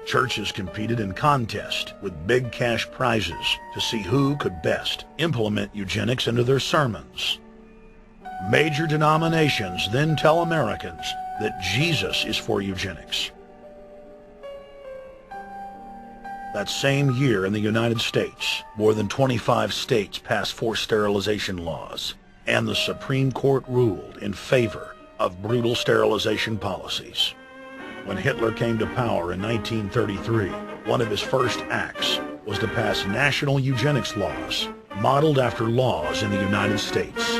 Churches competed in contests with big cash prizes to see who could best implement eugenics into their sermons. Major denominations then tell Americans that Jesus is for eugenics. That same year in the United States, more than 25 states passed forced sterilization laws, and the Supreme Court ruled in favor of brutal sterilization policies. When Hitler came to power in 1933, one of his first acts was to pass national eugenics laws, modeled after laws in the United States.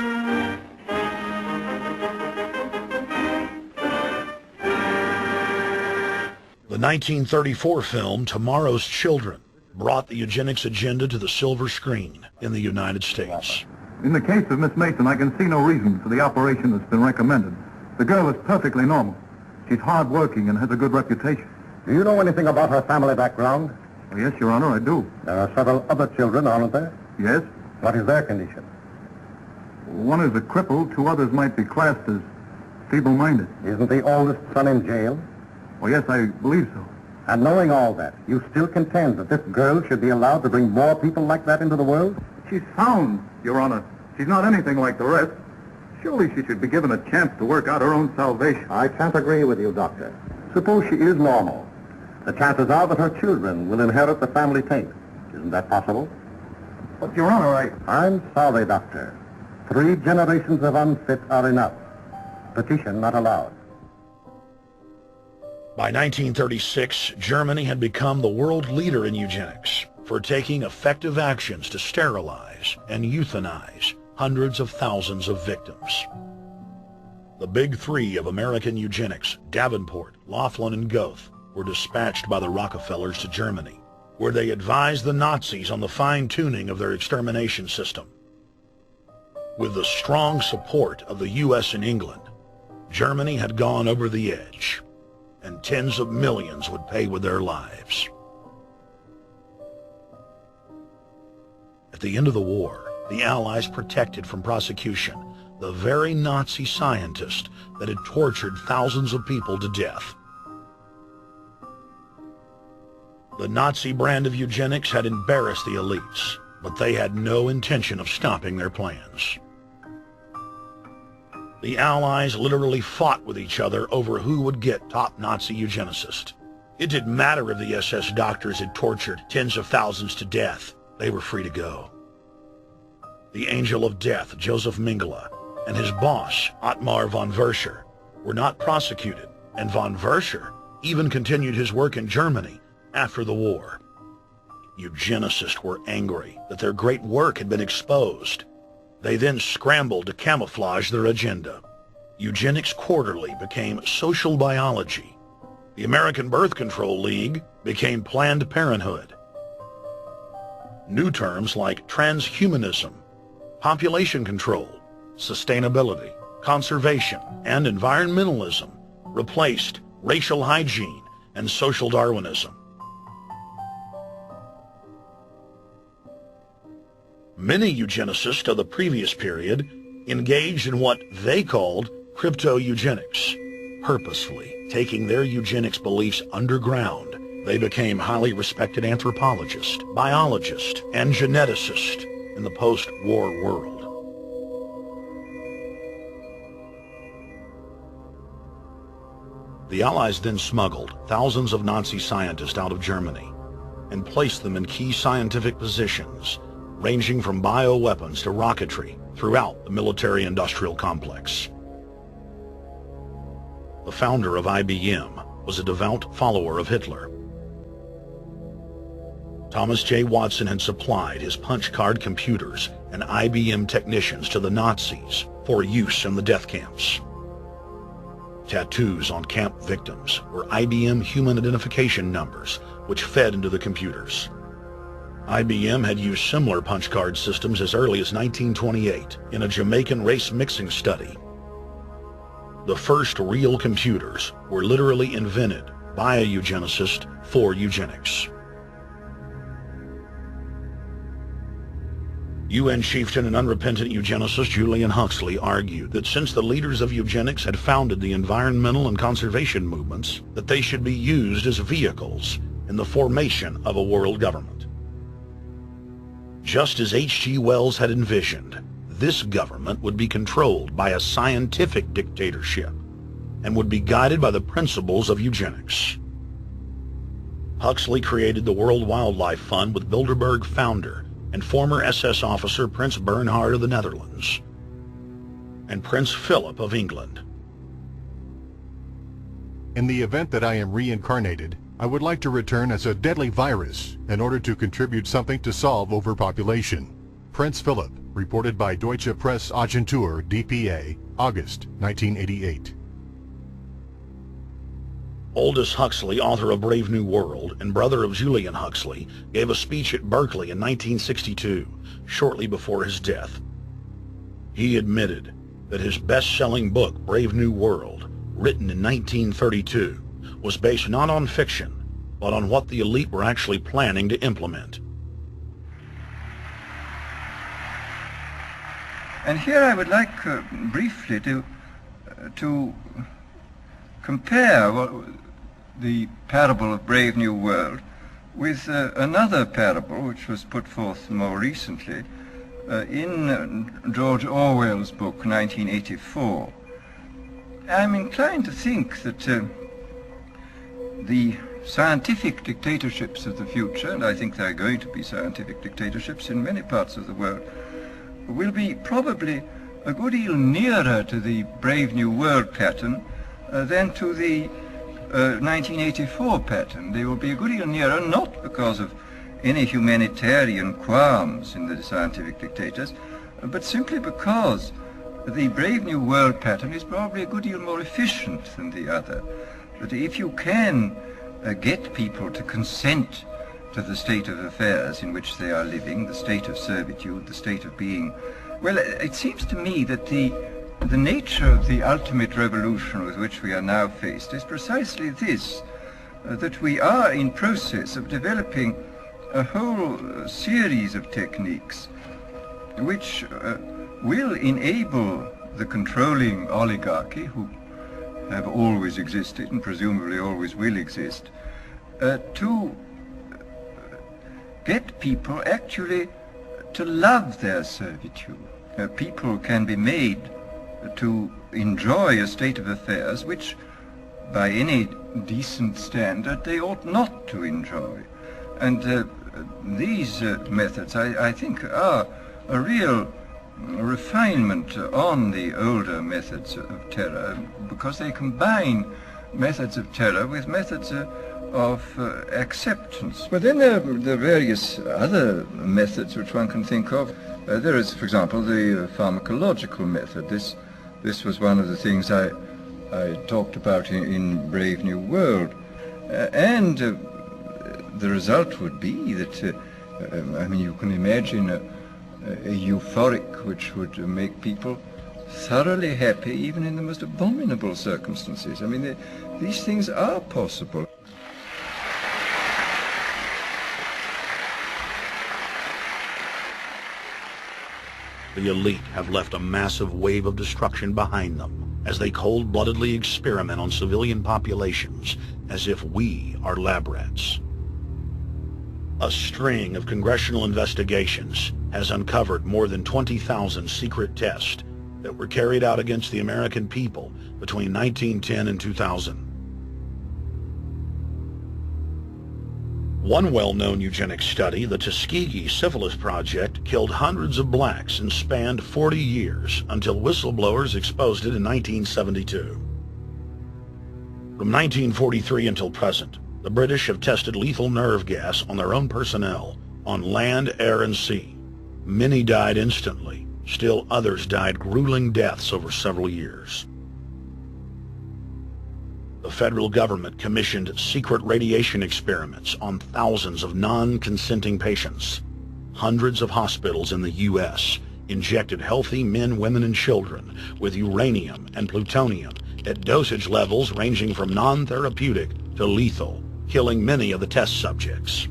The 1934 film Tomorrow's Children brought the eugenics agenda to the silver screen in the United States. In the case of Miss Mason, I can see no reason for the operation that's been recommended. The girl is perfectly normal. She's hard-working and has a good reputation. Do you know anything about her family background? Oh, yes, Your Honor, I do. There are several other children, aren't there? Yes. What is their condition? One is a cripple. Two others might be classed as feeble-minded. Isn't the oldest son in jail? Oh, yes, I believe so. And knowing all that, you still contend that this girl should be allowed to bring more people like that into the world? She's sound, Your Honor. She's not anything like the rest. Surely she should be given a chance to work out her own salvation. I can't agree with you, Doctor. Suppose she is normal. The chances are that her children will inherit the family taint. Isn't that possible? But, Your Honor, I'm sorry, Doctor. 3 generations of unfit are enough. Petition not allowed. By 1936, Germany had become the world leader in eugenics for taking effective actions to sterilize and euthanize hundreds of thousands of victims. The big 3 of American eugenics, Davenport, Laughlin, and Goethe, were dispatched by the Rockefellers to Germany, where they advised the Nazis on the fine-tuning of their extermination system. With the strong support of the U.S. and England, Germany had gone over the edge, and tens of millions would pay with their lives. At the end of the war, the Allies protected from prosecution the very Nazi scientist that had tortured thousands of people to death. The Nazi brand of eugenics had embarrassed the elites, but they had no intention of stopping their plans. The Allies literally fought with each other over who would get top Nazi eugenicist. It didn't matter if the SS doctors had tortured tens of thousands to death. They were free to go. The Angel of Death, Joseph Mengele, and his boss, Ottmar von Verscher, were not prosecuted, and von Verscher even continued his work in Germany after the war. Eugenicists were angry that their great work had been exposed. They then scrambled to camouflage their agenda. Eugenics Quarterly became Social Biology. The American Birth Control League became Planned Parenthood. New terms like transhumanism, population control, sustainability, conservation, and environmentalism replaced racial hygiene and social Darwinism. Many eugenicists of the previous period engaged in what they called crypto-eugenics. Purposefully taking their eugenics beliefs underground, they became highly respected anthropologists, biologists, and geneticists in the post-war world. The Allies then smuggled thousands of Nazi scientists out of Germany and placed them in key scientific positions, ranging from bioweapons to rocketry throughout the military-industrial complex. The founder of IBM was a devout follower of Hitler. Thomas J. Watson had supplied his punch card computers and IBM technicians to the Nazis for use in the death camps. Tattoos on camp victims were IBM human identification numbers, which fed into the computers. IBM had used similar punch card systems as early as 1928 in a Jamaican race mixing study. The first real computers were literally invented by a eugenicist for eugenics. UN chieftain and unrepentant eugenicist Julian Huxley argued that since the leaders of eugenics had founded the environmental and conservation movements, that they should be used as vehicles in the formation of a world government. Just as H.G. Wells had envisioned, this government would be controlled by a scientific dictatorship and would be guided by the principles of eugenics. Huxley created the World Wildlife Fund with Bilderberg founder and former SS officer Prince Bernhard of the Netherlands and Prince Philip of England. In the event that I am reincarnated, I would like to return as a deadly virus in order to contribute something to solve overpopulation. Prince Philip, reported by Deutsche Presseagentur DPA, August 1988. Aldous Huxley, author of Brave New World and brother of Julian Huxley, gave a speech at Berkeley in 1962, shortly before his death. He admitted that his best-selling book, Brave New World, written in 1932, was based not on fiction, but on what the elite were actually planning to implement. And here I would like briefly to compare the parable of Brave New World with another parable which was put forth more recently in George Orwell's book 1984. I'm inclined to think that the scientific dictatorships of the future, and I think there are going to be scientific dictatorships in many parts of the world, will be probably a good deal nearer to the Brave New World pattern than to the 1984 pattern. They will be a good deal nearer, not because of any humanitarian qualms in the scientific dictators, but simply because the Brave New World pattern is probably a good deal more efficient than the other. That if you can get people to consent to the state of affairs in which they are living, the state of servitude, the state of being, well, it seems to me that the nature of the ultimate revolution with which we are now faced is precisely this, that we are in process of developing a whole series of techniques which will enable the controlling oligarchy, who have always existed and presumably always will exist, to get people actually to love their servitude. People can be made to enjoy a state of affairs which, by any decent standard, they ought not to enjoy. And these methods, I think, are a real refinement on the older methods of terror, because they combine methods of terror with methods of acceptance. But then there are various other methods which one can think of. There is, for example, the pharmacological method. This was one of the things I talked about in Brave New World. And the result would be that, I mean, you can imagine a euphoric which would make people thoroughly happy even in the most abominable circumstances. I mean, these things are possible. The elite have left a massive wave of destruction behind them as they cold-bloodedly experiment on civilian populations as if we are lab rats. A string of congressional investigations has uncovered more than 20,000 secret tests that were carried out against the American people between 1910 and 2000. One well-known eugenics study, the Tuskegee Syphilis Project, killed hundreds of blacks and spanned 40 years until whistleblowers exposed it in 1972. From 1943 until present, the British have tested lethal nerve gas on their own personnel, on land, air, and sea. Many died instantly. Still others died grueling deaths over several years. The federal government commissioned secret radiation experiments on thousands of non-consenting patients. Hundreds of hospitals in the U.S. injected healthy men, women, and children with uranium and plutonium at dosage levels ranging from non-therapeutic to lethal, killing many of the test subjects.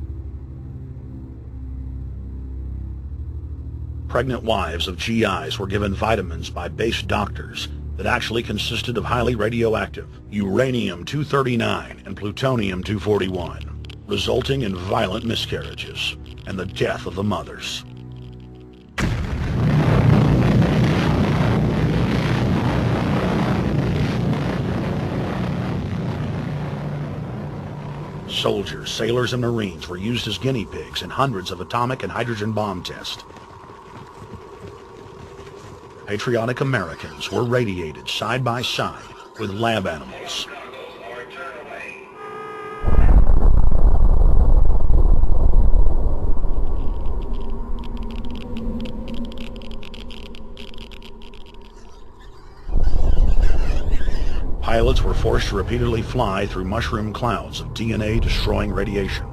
Pregnant wives of GIs were given vitamins by base doctors that actually consisted of highly radioactive uranium-239 and plutonium-241. resulting in violent miscarriages and the death of the mothers. Soldiers, sailors, and Marines were used as guinea pigs in hundreds of atomic and hydrogen bomb tests. Patriotic Americans were radiated side by side with lab animals. Pilots were forced to repeatedly fly through mushroom clouds of DNA-destroying radiation.